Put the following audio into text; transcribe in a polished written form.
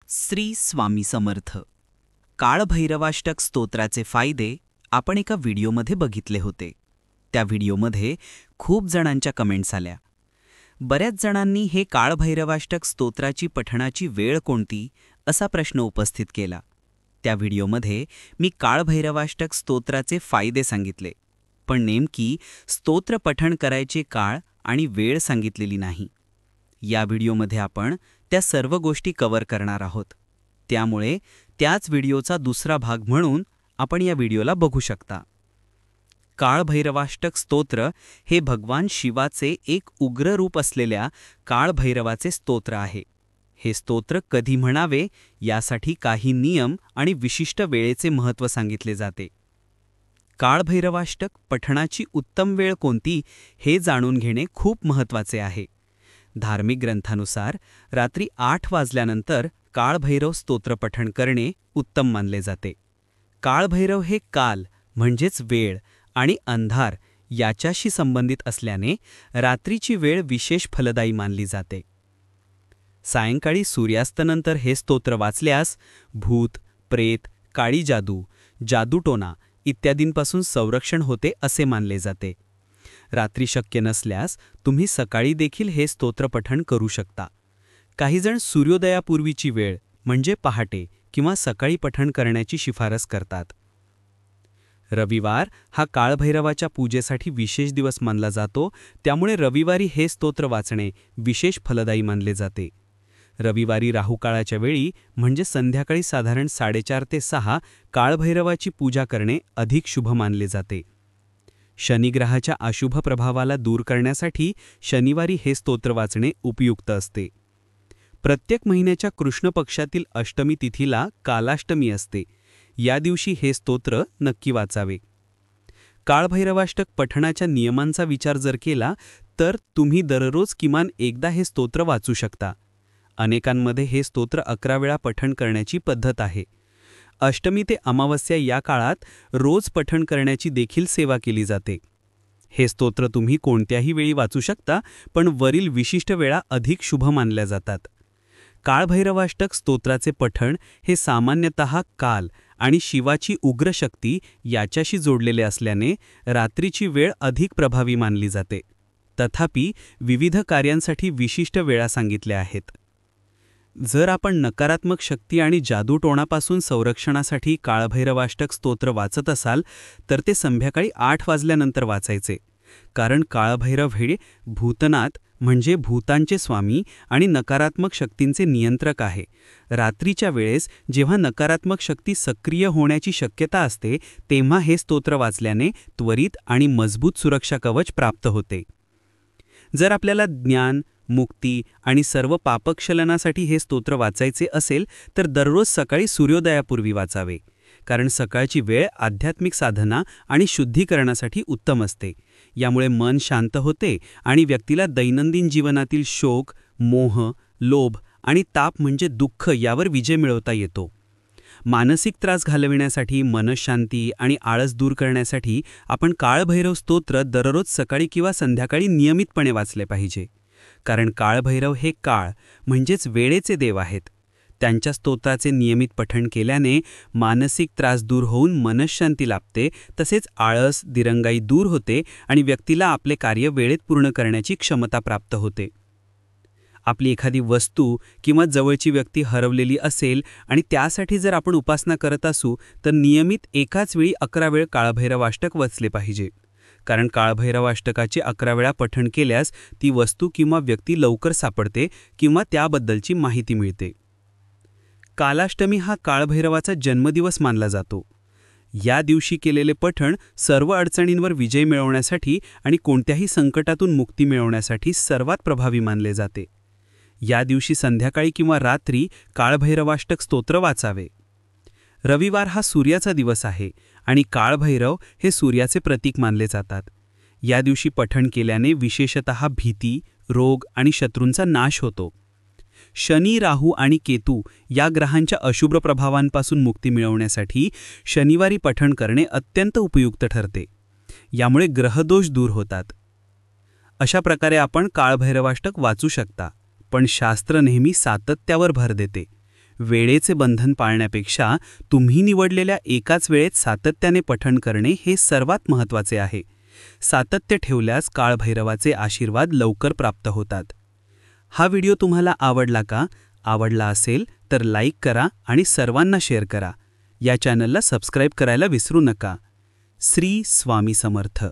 श्री स्वामी समर्थ. काळभैरवाष्टक स्तोत्राचे फायदे आपण एका व्हिडिओमध्ये बघितले होते. त्या व्हिडिओमध्ये खूप जणांच्या कमेंट्स आल्या. बऱ्याच जणांनी हे काळभैरवाष्टक स्तोत्राची पठणाची वेळ कोणती असा प्रश्न उपस्थित केला. त्या व्हिडिओमध्ये मी काळभैरवाष्टक स्तोत्राचे फायदे सांगितले, पण नेमकी स्तोत्र पठण करायचे काळ आणि वेळ सांगितलेली नाही. या व्हिडिओमध्ये आपण त्या सर्व गोष्टी कव्हर करणार आहोत. त्यामुळे त्याच व्हिडिओचा दुसरा भाग म्हणून आपण या व्हिडिओला बघू शकता. काळभैरवाष्टक स्तोत्र हे भगवान शिवाचे एक उग्र रूप असलेल्या काळभैरवाचे स्तोत्र आहे. हे स्तोत्र कधी म्हणावे यासाठी काही नियम आणि विशिष्ट वेळेचे महत्त्व सांगितले जाते. काळभैरवाष्टक पठणाची उत्तम वेळ कोणती हे जाणून घेणे खूप महत्त्वाचे आहे. धार्मिक ग्रंथानुसार रात्री 8 वाजल्यानंतर काळभैरव स्तोत्र पठण करणे उत्तम मानले जाते. काळभैरव हे काल म्हणजेच वेळ आणि अंधार याच्याशी संबंधित असल्याने रात्रीची वेळ विशेष फलदायी मानली जाते. सायंकाळी सूर्यास्तानंतर हे स्तोत्र वाचल्यास भूत, प्रेत, काळी जादू, जादूटोना इत्यादींपासून संरक्षण होते असे मानले जाते. रात्री शक्य नसल्यास तुम्ही सकाळी देखील हे स्तोत्र पठण करू शकता. काहीजण सूर्योदयापूर्वीची वेळ म्हणजे पहाटे किंवा सकाळी पठण करण्याची शिफारस करतात. रविवार हा काळभैरवाच्या पूजेसाठी विशेष दिवस मानला जातो, त्यामुळे रविवारी हे स्तोत्र वाचणे विशेष फलदायी मानले जाते. रविवारी राहुकाळाच्या वेळी म्हणजे संध्याकाळी साधारण 4:30 ते 6 काळभैरवाची पूजा करणे अधिक शुभ मानले जाते. शनिग्रहाच्या अशुभ प्रभावाला दूर करण्यासाठी शनिवारी हे स्तोत्र वाचणे उपयुक्त असते. प्रत्येक महिन्याच्या कृष्ण पक्षातील अष्टमी तिथीला कालाष्टमी असते. या दिवशी हे स्तोत्र नक्की वाचावे. काळभैरवाष्टक पठणाच्या नियमांचा विचार जर केला तर तुम्ही दररोज किमान एकदा हे स्तोत्र वाचू शकता. अनेकांमध्ये हे स्तोत्र 11 वेळा पठण करण्याची पद्धत आहे. अष्टमी ते अमावस्या या काळात रोज पठण करण्याची देखील सेवा केली जाते. हे स्तोत्र तुम्ही कोणत्याही वेळी वाचू शकता, पण वरील विशिष्ट वेळा अधिक शुभ मानल्या जातात. काळभैरवाष्टक स्तोत्राचे पठण हे सामान्यतः काल आणि शिवाची उग्र शक्ती याच्याशी जोडलेले असल्याने रात्रीची वेळ अधिक प्रभावी मानली जाते. तथापि विविध कार्यांसाठी विशिष्ट वेळा सांगितल्या आहेत. जर आपण नकारात्मक शक्ती आणि जादूटोणापासून संरक्षणासाठी काळभैरवाष्टक स्तोत्र वाचत असाल तर ते संध्याकाळी 8 वाजल्यानंतर वाचायचे, कारण काळभैरव हे भूतनाथ म्हणजे भूतांचे स्वामी आणि नकारात्मक शक्तींचे नियंत्रक आहे. रात्रीच्या वेळेस जेव्हा नकारात्मक शक्ती सक्रिय होण्याची शक्यता असते तेव्हा हे स्तोत्र वाचल्याने त्वरित आणि मजबूत सुरक्षा कवच प्राप्त होते. जर आपल्याला ज्ञान, मुक्ती आणि सर्व पापक्षलनासाठी हे स्तोत्र वाचायचे असेल तर दररोज सकाळी सूर्योदयापूर्वी वाचावे, कारण सकाळची वेळ आध्यात्मिक साधना आणि शुद्धीकरणासाठी उत्तम असते. यामुळे मन शांत होते आणि व्यक्तीला दैनंदिन जीवनातील शोक, मोह, लोभ आणि ताप म्हणजे दुःख यावर विजय मिळवता येतो. मानसिक त्रास घालविण्यासाठी, मनशांती आणि आळस दूर करण्यासाठी आपण काळभैरव स्तोत्र दररोज सकाळी किंवा संध्याकाळी नियमितपणे वाचले पाहिजे. कारण काळभैरव हे काळ म्हणजेच वेळेचे देव आहेत. त्यांच्या स्तोत्राचे नियमित पठण केल्याने मानसिक त्रास दूर होऊन मनःशांती लाभते, तसेच आळस, दिरंगाई दूर होते आणि व्यक्तीला आपले कार्य वेळेत पूर्ण करण्याची क्षमता प्राप्त होते. आपली एखादी वस्तू किंवा जवळची व्यक्ती हरवलेली असेल आणि त्यासाठी जर आपण उपासना करत असू तर नियमित एकाच वेळी 11 वेळ काळभैरवाष्टक वाचले पाहिजे. कारण काळभैरवाष्टकाचे 11 वेळा पठण केल्यास ती वस्तू किंवा व्यक्ती लवकर सापडते किंवा त्याबद्दलची माहिती मिळते. कालाष्टमी हा काळभैरवाचा जन्मदिवस मानला जातो. या दिवशी केलेले पठण सर्व अडचणींवर विजय मिळवण्यासाठी आणि कोणत्याही संकटातून मुक्ती मिळवण्यासाठी सर्वात प्रभावी मानले जाते. या दिवशी संध्याकाळी किंवा रात्री काळभैरवाष्टक स्तोत्र वाचावे. रविवार हा सूर्याचा दिवस आहे आणि काळभैरव हे सूर्याचे प्रतीक मानले जातात. या दिवशी पठण केल्याने विशेषतः भीती, रोग आणि शत्रूंचा नाश होतो. शनी, राहू आणि केतू या ग्रहांच्या अशुभ प्रभावांपासून मुक्ती मिळवण्यासाठी शनिवारी पठण करणे अत्यंत उपयुक्त ठरते. यामुळे ग्रहदोष दूर होतात. अशा प्रकारे आपण काळभैरवाष्टक वाचू शकता, पण शास्त्र नेहमी सातत्यावर भर देते. वेळेचे बंधन पाळण्यापेक्षा तुम्ही निवडलेल्या एकाच वेळेत सातत्याने पठण करणे हे सर्वात महत्त्वाचे आहे. सातत्य ठेवल्यास काळभैरवाचे आशीर्वाद लवकर प्राप्त होतात. हा व्हिडिओ तुम्हाला आवडला का? आवडला असेल तर लाईक करा आणि सर्वांना शेअर करा. या चॅनलला सबस्क्राईब करायला विसरू नका. श्री स्वामी समर्थ.